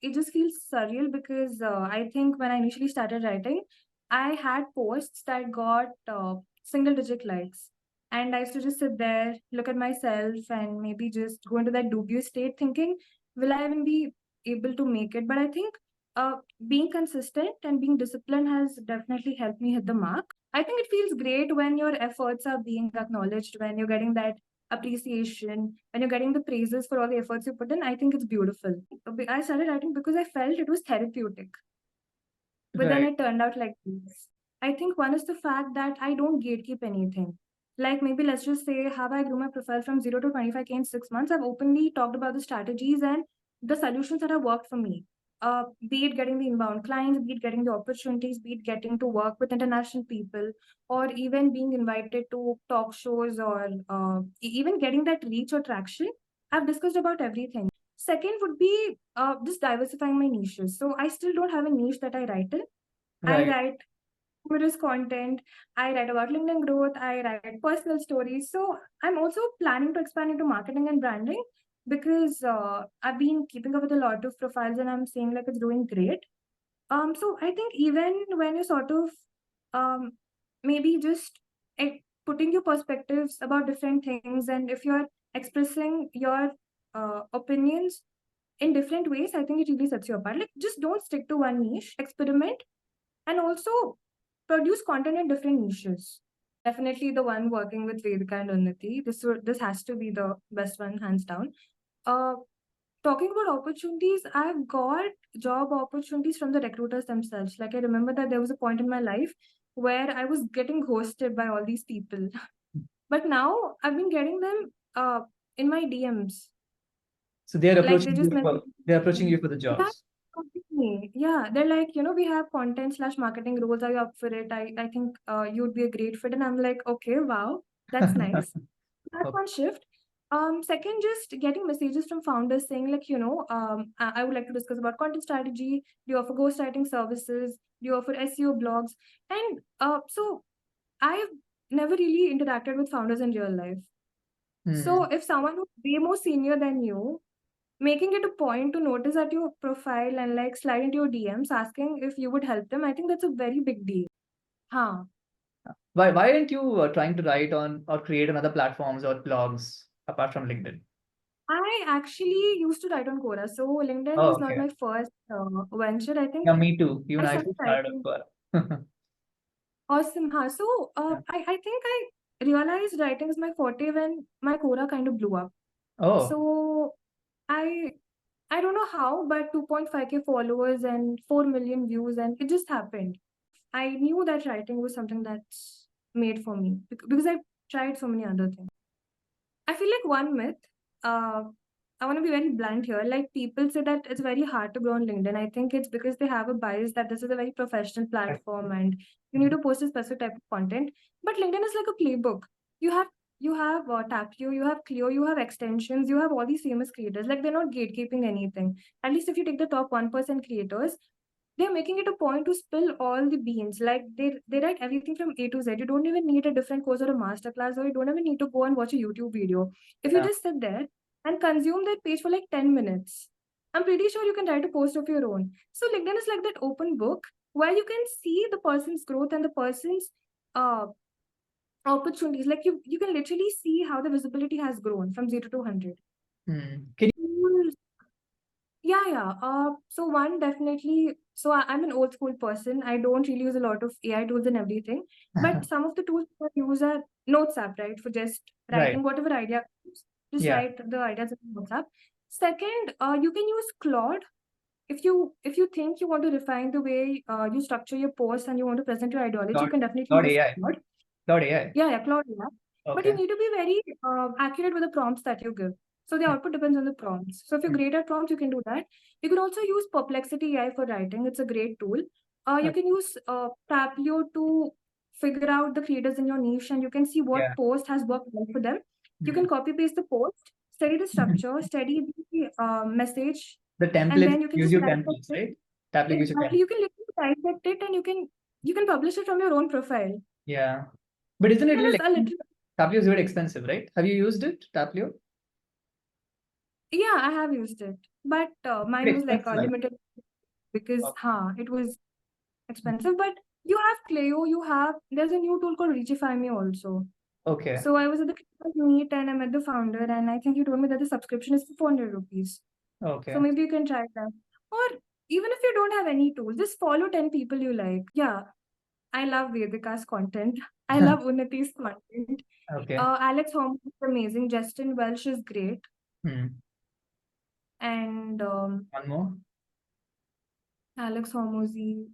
it just feels surreal because I think when I initially started writing, I had posts that got single digit likes. And I used to just sit there, look at myself, and maybe just go into that dubious state thinking, will I even be able to make it? But I think uh, being consistent and being disciplined has definitely helped me hit the mark. I think it feels great when your efforts are being acknowledged, when you're getting that appreciation, when you're getting the praises for all the efforts you put in. I think it's beautiful. I started writing because I felt it was therapeutic, but then Right. it turned out like this. I think one is the fact that I don't gatekeep anything. Like maybe let's just say how I grew my profile from 0 to 25K in 6 months. I've openly talked about the strategies and the solutions that have worked for me. Be it getting the inbound clients, be it getting the opportunities, be it getting to work with international people, or even being invited to talk shows, or even getting that reach or traction. I've discussed about everything. Second would be just diversifying my niches. So I still don't have a niche that I write in. I Right. write humorous content. I write about LinkedIn growth. I write personal stories. So I'm also planning to expand into marketing and branding because I've been keeping up with a lot of profiles and I'm seeing like it's doing great. So I think even when you sort of um, maybe just putting your perspectives about different things, and if you're expressing your opinions in different ways, I think it really sets you apart. Like, just don't stick to one niche, experiment, and also produce content in different niches. Definitely the one working with Vedika and Unnati. This has to be the best one, hands down. Uh, Talking about opportunities, I've got job opportunities from the recruiters themselves. Like I remember that there was a point in my life where I was getting ghosted by all these people. But now I've been getting them in my DMs. So they're Like they approaching just you message for they're approaching me. you for the Yeah, jobs. completely. Yeah, they're like, we have content/marketing roles. Are you up for it? I think you'd be a great fit. And I'm like, okay, wow, that's nice. That's Okay. one shift. Second, just getting messages from founders saying like, I would like to discuss about content strategy. Do you offer ghostwriting services? Do you offer SEO blogs? And so I've never really interacted with founders in real life. So Hmm. if someone who's way more senior than you, making it a point to notice at your profile and like slide into your DMs asking if you would help them, I think that's a very big deal. Huh. Why aren't you trying to write on or create on other platforms or blogs apart from LinkedIn? I actually used to write on Quora, so LinkedIn Oh, was not okay. my first venture. I think Yeah, me too. I Even I started started writing. up for. Awesome. Huh? So Yeah. I think I realized writing is my forte when my Quora kind of blew up. Oh, So I I don't know how, but 2.5K followers and 4 million views, and it just happened. I knew that writing was something that's made for me because I've tried so many other things. I feel like one myth, uh, I want to be very blunt here. Like people say that it's very hard to grow on LinkedIn. I think it's because they have a bias that this is a very professional platform and you need to post a specific type of content. But LinkedIn is like a playbook. You have you have Tapio, you have Clio, you have extensions, you have all these famous creators. Like they're not gatekeeping anything. At least if you take the top 1% creators, they're making it a point to spill all the beans. Like they write everything from A to Z. You don't even need a different course or a master class, or you don't even need to go and watch a YouTube video. If you yeah. just sit there and consume that page for like 10 minutes, I'm pretty sure you can write a post of your own. So LinkedIn is like that open book where you can see the person's growth and the person's uh opportunities. Like you can literally see how the visibility has grown from 0 to 100. Hmm. Can Yeah, yeah. So one definitely. So I'm an old school person. I don't really use a lot of AI tools and everything. But you? some of the tools that I use are Notes app, right? For just Right. writing whatever idea comes, just Yeah. write the ideas in Notes app. Second, you can use Claude if you think you want to refine the way you structure your posts and you want to present your ideology. You Dot can definitely dot use AI. Claude. Dot AI. Yeah, yeah, Claude, yeah. But you Okay. need to be very accurate with the prompts that you give. So the output depends on the prompts. So if you're Hmm. great at prompts, you can do that. You can also use Perplexity AI for writing. It's a great tool. You Okay. can use Taplio to figure out the creators in your niche and you can see Yeah. what post has worked well for them. You Hmm. can copy paste the post, study the structure, study the message, The and templates then you can gives just you dissect templates, it. right? Tablet gives you Exactly. templates. You can literally dissect it and you can publish it from your own profile. Yeah. But isn't it a Then little it's a expensive? little. Taplio is very expensive, right? Have you used it, Taplio? Yeah, I have used it. but mine was like a Expensive, like, limited because it was mm, expensive. But you have Cleo, there's a new tool called Reachify Me also. okay, So I was at the Christmas meet and I met the founder, and I think he told me that the subscription is for 400 rupees. So okay. maybe you can try that. Or even if you don't have any tool, just follow 10 people you like. Yeah, I love Vedika's content. I love Unnati's content. Okay. Alex Holmes is amazing. Justin Welsh is great. Hmm. And One more. Alex Hormozy,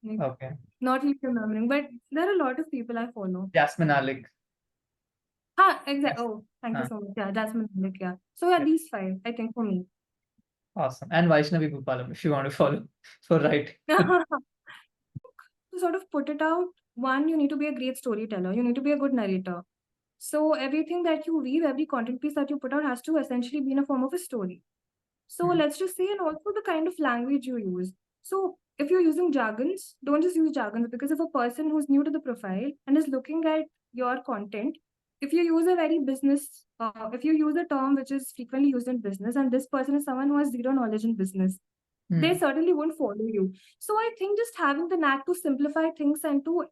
like, Okay. not really remembering, but there are a lot of people I follow. Jasmine Alec. Exactly. Yes. Oh, thank you Uh, so much. Yeah, Jasmine Malik, yeah. So yeah, yeah. these five, I think, for me. Awesome. And Vaishnavi Bhupalam, if you want to follow for right. To sort of put it out, one, you need to be a great storyteller. You need to be a good narrator. So everything that you weave, every content piece that you put out has to essentially be in a form of a story. So Hmm. let's just say, and also the kind of language you use. So if you're using jargons, don't just use jargons, because if a person who's new to the profile and is looking at your content, if you use a very if you use a term which is frequently used in business, and this person is someone who has zero knowledge in business, they Hmm. certainly won't follow you. So I think just having the knack to simplify things and to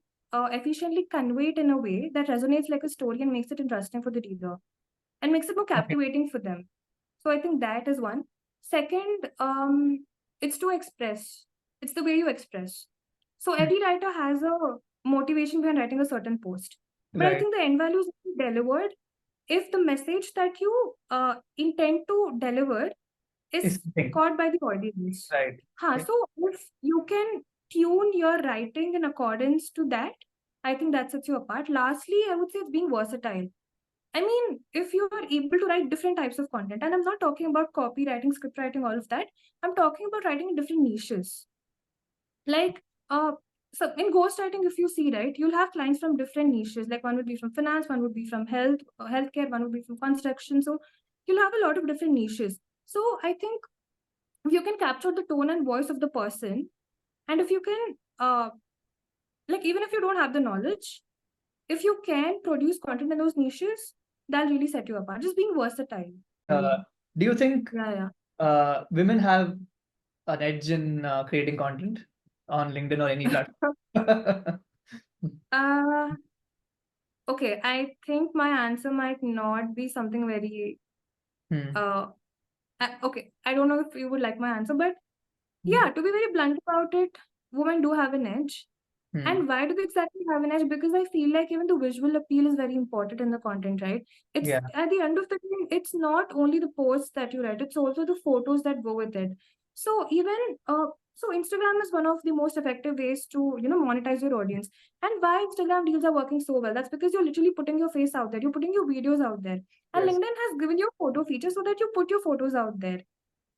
efficiently convey it in a way that resonates like a story and makes it interesting for the reader and makes it more Okay. captivating for them. So I think that is one. Second, it's to express. It's the way you express. So Hmm. every writer has a motivation behind writing a certain post. But I Right. think the end value is delivered if the message that you intend to deliver It's is the thing. caught by the audience. Right. Yeah. So if you can tune your writing in accordance to that, I think that sets you apart. Lastly, I would say it's being versatile. I mean, if you are able to write different types of content, and I'm not talking about copywriting, script writing, all of that. I'm talking about writing in different niches. Like, so in ghostwriting, if you see, right, you'll have clients from different niches. Like one would be from finance, one would be from healthcare, one would be from construction. So you'll have a lot of different niches. So I think if you can capture the tone and voice of the person, and if you can, like, even if you don't have the knowledge, if you can produce content in those niches, that'll really set you apart. Just being versatile. Uh, do you think Yeah, women have an edge in creating content on LinkedIn or any yeah. platform? uh, okay, I think my answer might not be something very Hmm. okay. I don't know if you would like my answer, but Hmm. yeah, to be very blunt about it, women do have an edge. Hmm. And why do they exactly have an edge? Because I feel like even the visual appeal is very important in the content, right? It's Yeah. at the end of the day, it's not only the posts that you write, it's also the photos that go with it. So even so Instagram is one of the most effective ways to, monetize your audience. And why Instagram deals are working so well? That's because you're literally putting your face out there, you're putting your videos out there. And Yes. LinkedIn has given you a photo feature so that you put your photos out there.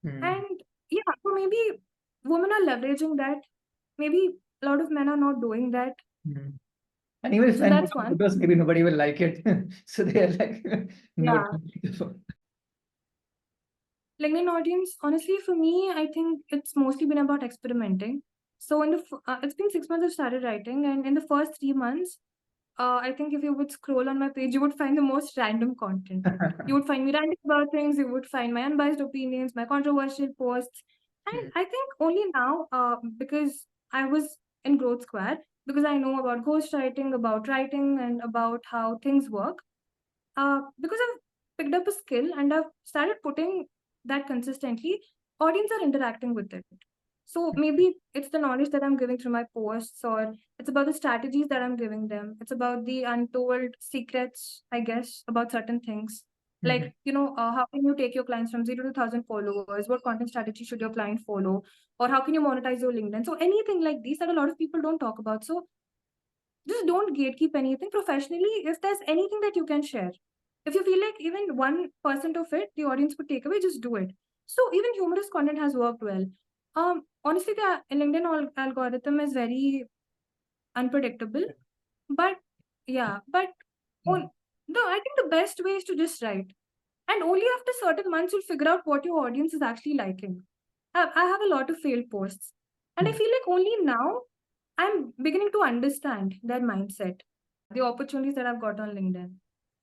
Hmm. And yeah, so maybe women are leveraging that. Maybe a lot of men are not doing that. Hmm. And even if So men put that's up one. photos, maybe nobody will like it. So they are like, no. Yeah. LinkedIn audience, honestly, for me, I think it's mostly been about experimenting. So it's been 6 months I've started writing, and in the first 3 months, I think if you would scroll on my page, you would find the most random content. You would find me ranting about things. You would find my unbiased opinions, my controversial posts, and Hmm. I think only now, because I was in Growth Square, because I know about ghostwriting, about writing, and about how things work. Because I've picked up a skill and I've started putting that consistently, audience are interacting with it. So maybe it's the knowledge that I'm giving through my posts, or it's about the strategies that I'm giving them. It's about the untold secrets, I guess, about certain things. Mhm. Like, how can you take your clients from 0 to 1,000 followers? What content strategy should your client follow? Or how can you monetize your LinkedIn? So anything like these that a lot of people don't talk about. So just don't gatekeep anything professionally. If there's anything that you can share, if you feel like even 1% of it the audience could take away, just do it. So even humorous content has worked well. Honestly, the LinkedIn algorithm is very unpredictable, but yeah, but Hmm. on no, I think the best way is to just write, and only after certain months you'll figure out what your audience is actually liking. I have a lot of failed posts, and I Hmm. feel like only now I'm beginning to understand their mindset, the opportunities that I've got on LinkedIn.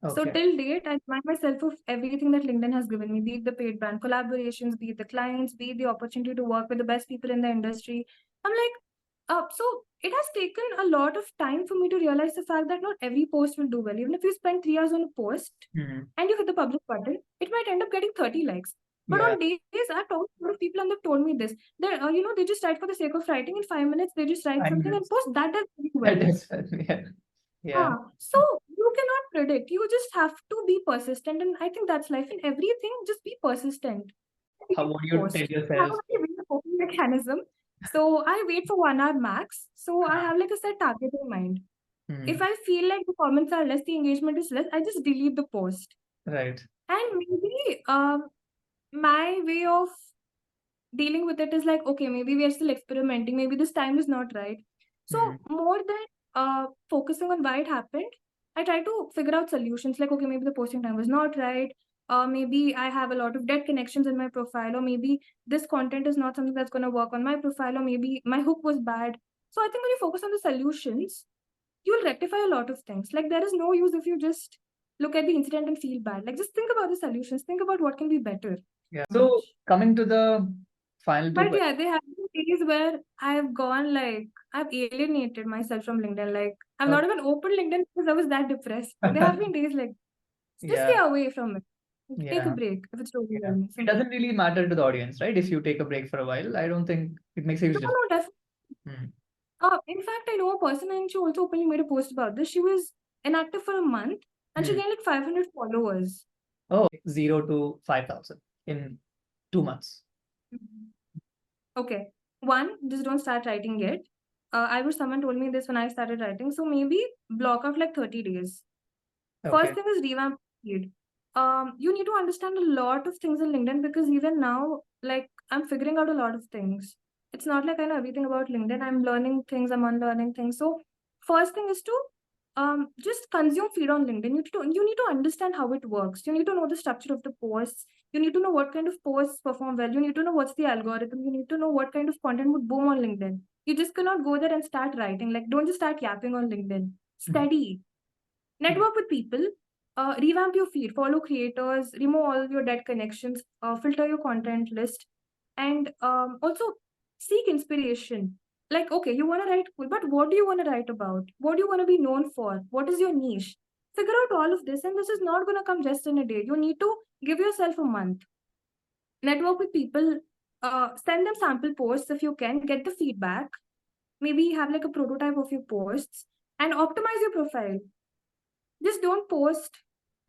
So Okay. till date, I remind myself of everything that LinkedIn has given me, be it the paid brand collaborations, be it the clients, be it the opportunity to work with the best people in the industry. I'm like, so it has taken a lot of time for me to realize the fact that not every post will do well. Even if you spend 3 hours on a post Mhm. and you hit the publish button, it might end up getting 30 likes. But Yeah. on days, I've talked to a lot of people and they've told me this. That they just write for the sake of writing in 5 minutes, they just write something and And post that does really that well. is yeah. Yeah. So you cannot predict. You just have to be persistent, and I think that's life in everything. Just be persistent. How Hit would you tell post. I have yourself? a very weird coping mechanism. So I wait for 1 hour max. So I have like a set target in mind. If Mhm. I feel like the comments are less, the engagement is less, I just delete the post. Right. And maybe my way of dealing with it is like, okay, maybe we are still experimenting. Maybe this time is not right. So Mhm. more than focusing on why it happened, I try to figure out solutions. Like, okay, maybe the posting time was not right. Maybe I have a lot of dead connections in my profile, or maybe this content is not something that's going to work on my profile, or maybe my hook was bad. So I think when you focus on the solutions, you'll rectify a lot of things. Like there is no use if you just look at the incident and feel bad. Like just think about the solutions. Think about what can be better. Yeah. So Much. coming to the final two But questions. yeah, there have been days where I've gone like I've alienated myself from LinkedIn. Like I've not even opened LinkedIn because I was that depressed. There have been days like just stay Yeah. away from it. Take a Yeah. break if it's really Yeah. me. It Simple. doesn't really matter to the audience, right? If you take a break for a while, I don't think it makes a huge No, difference. no, definitely. Mhm. In fact, I know a person and she also openly made a post about this. She was inactive for a month and she Mhm. gained like 500 followers. Oh, 0 to 5,000 in 2 months. Mhm. Okay. One, just don't start writing yet. I wish someone told me this when I started writing. So maybe block out like 30 days. First Okay. thing is revamp feed. You need to understand a lot of things in LinkedIn because even now, like I'm figuring out a lot of things. It's not like I know everything about LinkedIn. I'm learning things, I'm unlearning things. So first thing is to just consume feed on LinkedIn. You need to understand how it works. You need to know the structure of the posts. You need to know what kind of posts perform well. You need to know what's the algorithm. You need to know what kind of content would boom on LinkedIn. You just cannot go there and start writing. Like don't just start yapping on LinkedIn. Mhm. Study, network with people, revamp your feed, follow creators, remove all your dead connections, filter your content list, and also seek inspiration. Like, okay, you want to write cool, but what do you want to write about? What do you want to be known for? What is your niche? Figure out all of this, and this is not going to come just in a day. You need to give yourself a month. Network with people, send them sample posts if you can, get the feedback, maybe have like a prototype of your posts, and optimize your profile. Just don't post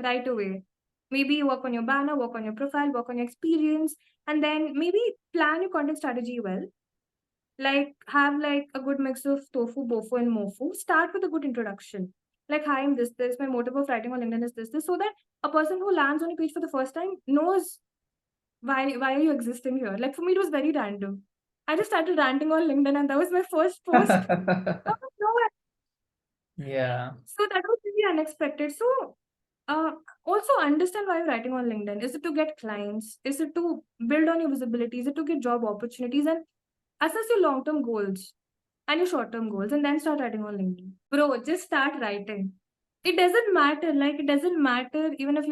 right away. Maybe work on your banner, work on your profile, work on your experience, and then maybe plan your content strategy well. Like have like a good mix of tofu, bofu, and mofu. Start with a good introduction. Like, hi, I'm this. My motive of writing on LinkedIn is this, so that a person who lands on a page for the first time knows why are you existing here. Like for me, it was very random. I just started ranting on LinkedIn, and that was my first post. Out of nowhere. Yeah. So that was really unexpected. So uh, also understand why you're writing on LinkedIn. Is it to get clients? Is it to build on your visibility? Is it to get job opportunities? And assess your long-term goals and your short-term goals, and then start writing on LinkedIn. Bro, just start writing. It doesn't matter. Like it doesn't matter even if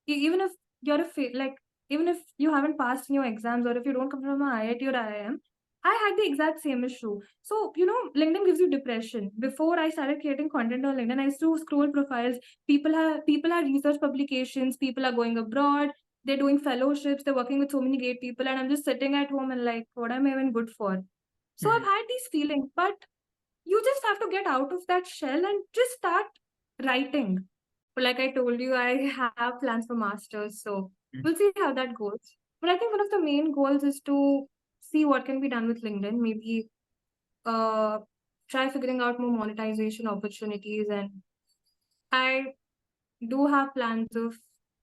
even if you're like even if you haven't passed in your exams or if you don't come from an IIT or IIM. I had the exact same issue. So, LinkedIn gives you depression. Before I started creating content on LinkedIn, I used to scroll profiles. People have research publications, people are going abroad, they're doing fellowships, they're working with so many great people, and I'm just sitting at home and like, what am I even good for? So I've Mhm. had these feelings, but you just have to get out of that shell and just start writing. Like I told you, I have plans for masters, so we'll see how that goes. But I think one of the main goals is to see what can be done with LinkedIn. Maybe uh, try figuring out more monetization opportunities, and I do have plans of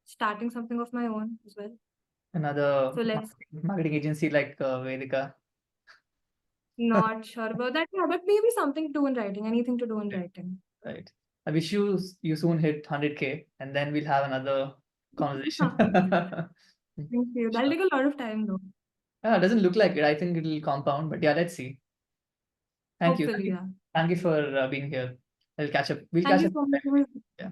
starting something of my own as well. Another So let's marketing agency like Vedika. not sure about that, yeah, but maybe something to do in writing, anything to do in writing. Right. I wish you soon hit 100K and then we'll have another conversation. Thank you. That'll Sure. take a lot of time though. Yeah, it doesn't look like it. I think it'll compound, but yeah, let's see. Thank you. Thank Hopefully, you. yeah. Thank you for being here. We'll catch up. We'll Thank catch you up. so much. Yeah.